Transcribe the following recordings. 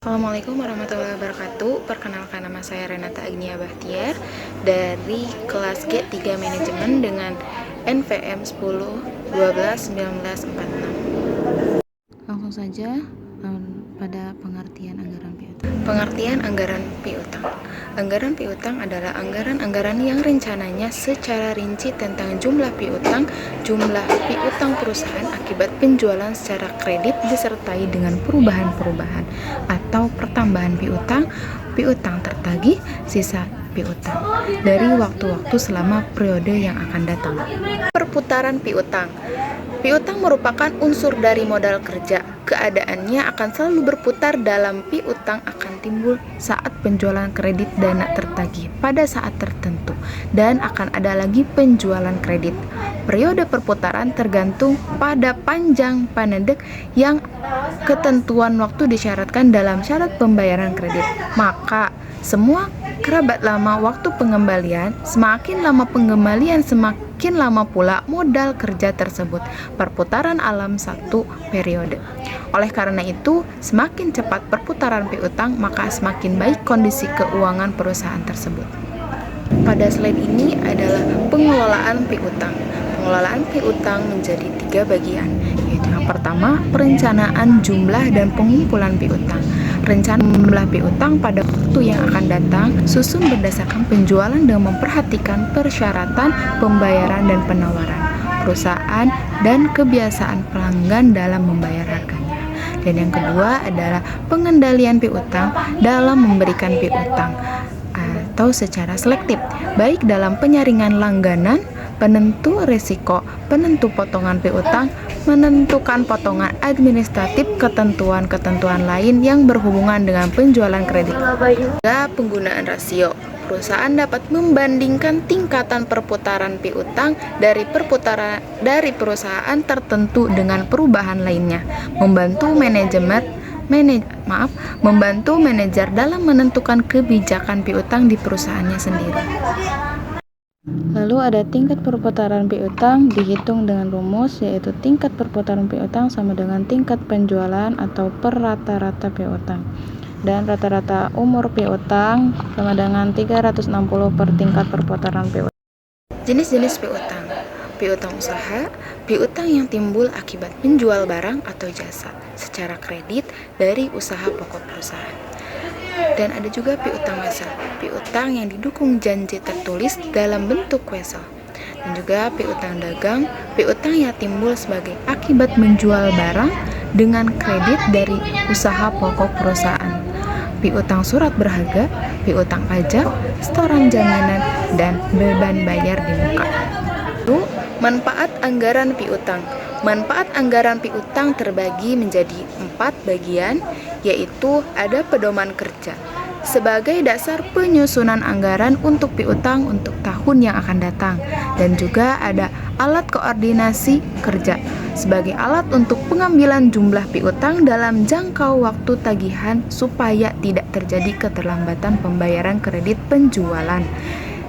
Assalamualaikum warahmatullahi wabarakatuh. Perkenalkan, nama saya Renata Agnia Bahtiar dari kelas G3 Manajemen dengan NVM 10 12 19 46. Langsung saja pada pengertian anggaran piutang. Pengertian anggaran piutang. Anggaran piutang adalah anggaran-anggaran yang rencananya secara rinci tentang jumlah piutang perusahaan akibat penjualan secara kredit disertai dengan perubahan-perubahan atau pertambahan piutang tertagih, sisa piutang dari waktu-waktu selama periode yang akan datang. Perputaran piutang. Piutang merupakan unsur dari modal kerja. Keadaannya akan selalu berputar dalam piutang akan timbul saat penjualan kredit dana tertagih pada saat tertentu dan akan ada lagi penjualan kredit. Periode perputaran tergantung pada panjang pendek yang ketentuan waktu disyaratkan dalam syarat pembayaran kredit. Maka semua kerabat lama waktu pengembalian, semakin lama pengembalian semakin lama pula modal kerja tersebut. Perputaran alam satu periode. Oleh karena itu, semakin cepat perputaran piutang, maka semakin baik kondisi keuangan perusahaan tersebut. Pada slide ini adalah pengelolaan piutang. Pengelolaan piutang menjadi 3 bagian, yaitu yang pertama, perencanaan jumlah dan pengumpulan piutang. Rencana jumlah piutang pada waktu yang akan datang susun berdasarkan penjualan dengan memperhatikan persyaratan pembayaran dan penawaran perusahaan dan kebiasaan pelanggan dalam membayar harganya. Dan yang kedua adalah pengendalian piutang dalam memberikan piutang atau secara selektif, baik dalam penyaringan langganan, penentu risiko, penentu potongan piutang, menentukan potongan administratif, ketentuan-ketentuan lain yang berhubungan dengan penjualan kredit. Juga penggunaan rasio. Perusahaan dapat membandingkan tingkatan perputaran piutang dari perusahaan tertentu dengan perubahan lainnya, membantu manajer dalam menentukan kebijakan piutang di perusahaannya sendiri. Lalu ada tingkat perputaran piutang dihitung dengan rumus, yaitu tingkat perputaran piutang sama dengan tingkat penjualan atau per rata-rata piutang. Dan rata-rata umur piutang sama dengan 360 per tingkat perputaran piutang. Jenis-jenis piutang. Piutang usaha, piutang yang timbul akibat menjual barang atau jasa secara kredit dari usaha pokok perusahaan. Dan ada juga piutang wesel, piutang yang didukung janji tertulis dalam bentuk wesel. Dan juga piutang dagang, piutang yang timbul sebagai akibat menjual barang dengan kredit dari usaha pokok perusahaan. Piutang surat berharga, piutang pajak, setoran jaminan, dan beban bayar di muka. Manfaat anggaran piutang. Manfaat anggaran piutang terbagi menjadi 4 bagian, yaitu ada pedoman kerja sebagai dasar penyusunan anggaran untuk piutang untuk tahun yang akan datang, dan juga ada alat koordinasi kerja sebagai alat untuk pengambilan jumlah piutang dalam jangka waktu tagihan supaya tidak terjadi keterlambatan pembayaran kredit penjualan.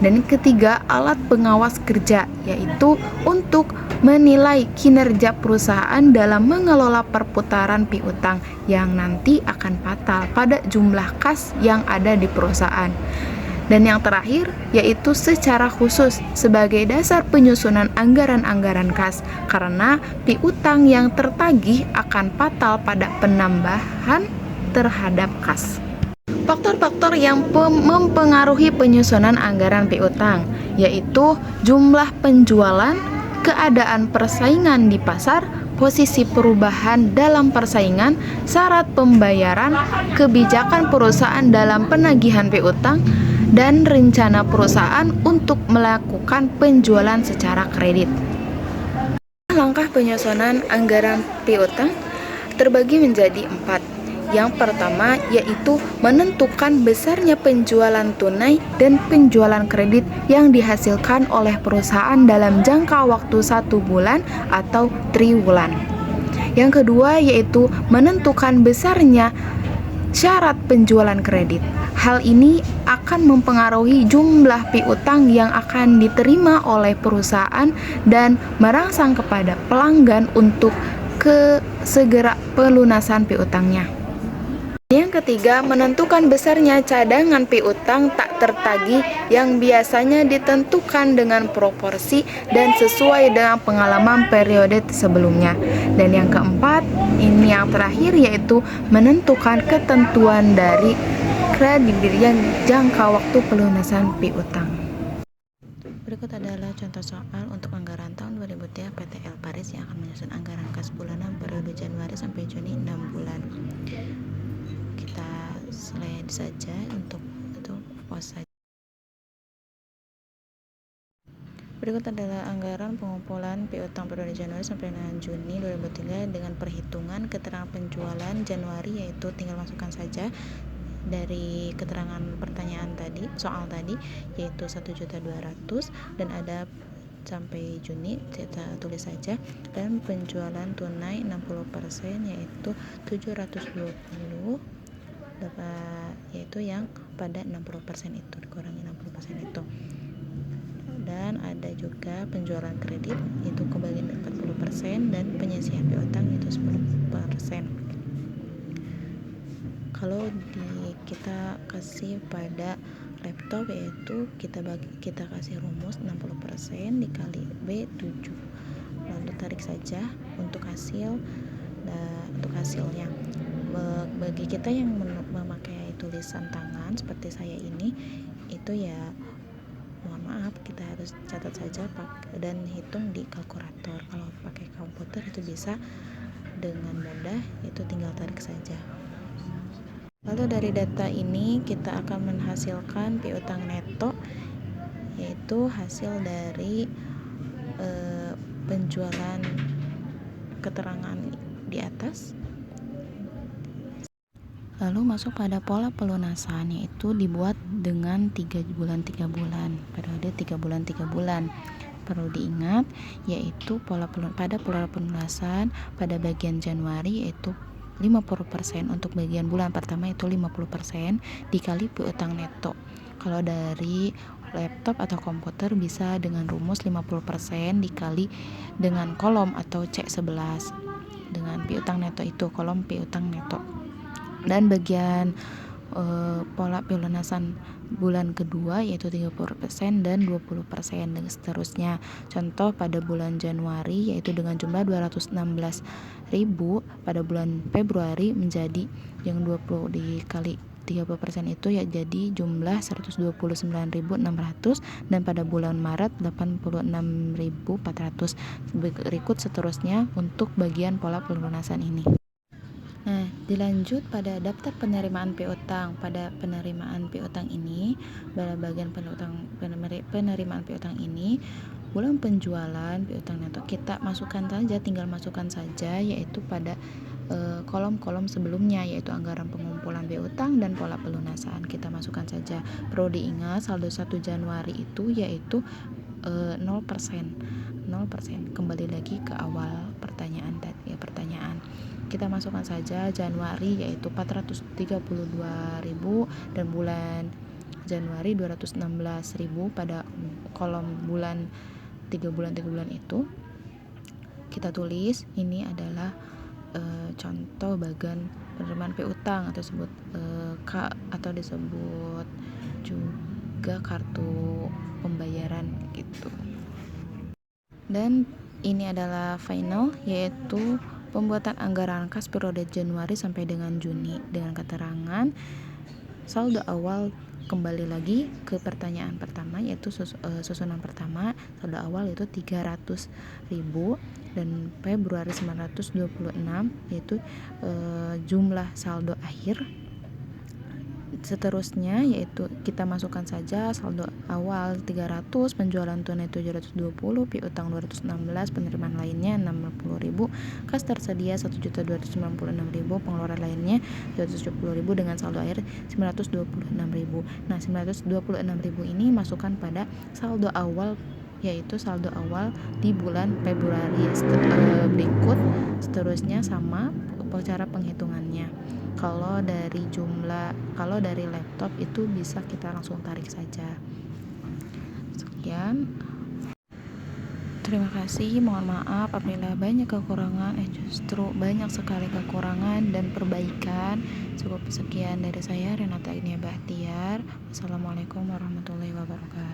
Dan ketiga, alat pengawas kerja, yaitu untuk menilai kinerja perusahaan dalam mengelola perputaran piutang yang nanti akan fatal pada jumlah kas yang ada di perusahaan. Dan yang terakhir, yaitu secara khusus sebagai dasar penyusunan anggaran-anggaran kas, karena piutang yang tertagih akan fatal pada penambahan terhadap kas. Faktor-faktor yang mempengaruhi penyusunan anggaran piutang, yaitu jumlah penjualan, keadaan persaingan di pasar, posisi perubahan dalam persaingan, syarat pembayaran, kebijakan perusahaan dalam penagihan piutang, dan rencana perusahaan untuk melakukan penjualan secara kredit. Langkah penyusunan anggaran piutang terbagi menjadi 4. Yang pertama yaitu menentukan besarnya penjualan tunai dan penjualan kredit yang dihasilkan oleh perusahaan dalam jangka waktu 1 bulan atau triwulan. Yang kedua yaitu menentukan besarnya syarat penjualan kredit. Hal ini akan mempengaruhi jumlah piutang yang akan diterima oleh perusahaan dan merangsang kepada pelanggan untuk segera pelunasan piutangnya. Yang ketiga, menentukan besarnya cadangan piutang tak tertagih yang biasanya ditentukan dengan proporsi dan sesuai dengan pengalaman periode sebelumnya. Dan yang keempat, ini yang terakhir, yaitu menentukan ketentuan dari kredit yang jangka waktu pelunasan piutang. Berikut adalah contoh soal untuk anggaran tahun 2003 PT El Paris yang akan menyusun anggaran kas bulanan periode Januari sampai Juni 6 bulan. Kita slide saja untuk pause saja. Berikut adalah anggaran pengumpulan piutang periode Januari sampai dengan Juni 2003 dengan perhitungan keterangan penjualan Januari, yaitu tinggal masukkan saja dari keterangan pertanyaan tadi, soal tadi, yaitu 1.200.000 dan ada sampai Juni, kita tulis saja. Dan penjualan tunai 60% yaitu 720, yaitu yang pada 60% itu, dikurangi 60% itu. Dan ada juga penjualan kredit itu kembali 40% dan penyisihan piutang itu 10%. Kalau kita kasih pada laptop, yaitu kita kasih rumus 60% dikali B7, lalu tarik saja untuk hasilnya. Bagi kita yang memakai tulisan tangan seperti saya ini, itu ya mohon maaf, kita harus catat saja dan hitung di kalkulator. Kalau pakai komputer itu bisa dengan mudah, itu tinggal tarik saja. Lalu dari data ini kita akan menghasilkan piutang neto, yaitu hasil dari penjualan keterangan di atas. Lalu masuk pada pola pelunasan, yaitu dibuat dengan 3 bulan 3 bulan, periode 3 bulan 3 bulan. Perlu diingat, yaitu pada pola pelunasan pada bagian Januari yaitu 50%, untuk bagian bulan pertama itu 50% dikali piutang neto. Kalau dari laptop atau komputer bisa dengan rumus 50% dikali dengan kolom atau C11 dengan piutang neto, itu kolom piutang neto. Dan bagian pola pelunasan bulan kedua yaitu 30% dan 20% dan seterusnya. Contoh pada bulan Januari yaitu dengan jumlah 216.000, pada bulan Februari menjadi yang 20 dikali 30% itu ya jadi jumlah 129.600, dan pada bulan Maret 86.400. Berikut seterusnya untuk bagian pola pelunasan ini. Nah, dilanjut pada daftar penerimaan piutang. Pada penerimaan piutang ini, pada bagian penerimaan piutang ini, bulan penjualan piutang neto kita tinggal masukkan saja, yaitu pada kolom-kolom sebelumnya, yaitu anggaran pengumpulan piutang dan pola pelunasan. Kita masukkan saja. Perlu diingat saldo 1 Januari itu yaitu 0%. Kembali lagi ke awal pertanyaan tadi, kita masukkan saja Januari yaitu 432.000 dan bulan Januari 216.000 pada kolom bulan 3 bulan itu. Kita tulis ini adalah contoh bagian penerimaan piutang atau disebut K atau disebut juga kartu pembayaran gitu. Dan ini adalah final, yaitu pembuatan anggaran kas periode Januari sampai dengan Juni dengan keterangan saldo awal. Kembali lagi ke pertanyaan pertama, yaitu susunan pertama, saldo awal yaitu 300.000 dan Februari 926, yaitu jumlah saldo akhir. Seterusnya yaitu kita masukkan saja saldo awal 300, penjualan tunai 720, piutang 216, penerimaan lainnya 60.000, kas tersedia 1.296.000, pengeluaran lainnya 270.000 dengan saldo akhir 926.000. Nah, 926.000 ini masukkan pada saldo awal, yaitu saldo awal di bulan Februari. Berikut seterusnya sama cara penghitungannya. Kalau dari laptop itu bisa kita langsung tarik saja. Sekian. terima kasih. Mohon maaf apabila banyak kekurangan, justru banyak sekali kekurangan dan perbaikan. Cukup sekian dari saya, Renata Inia Bahtiar. Wassalamualaikum warahmatullahi wabarakatuh.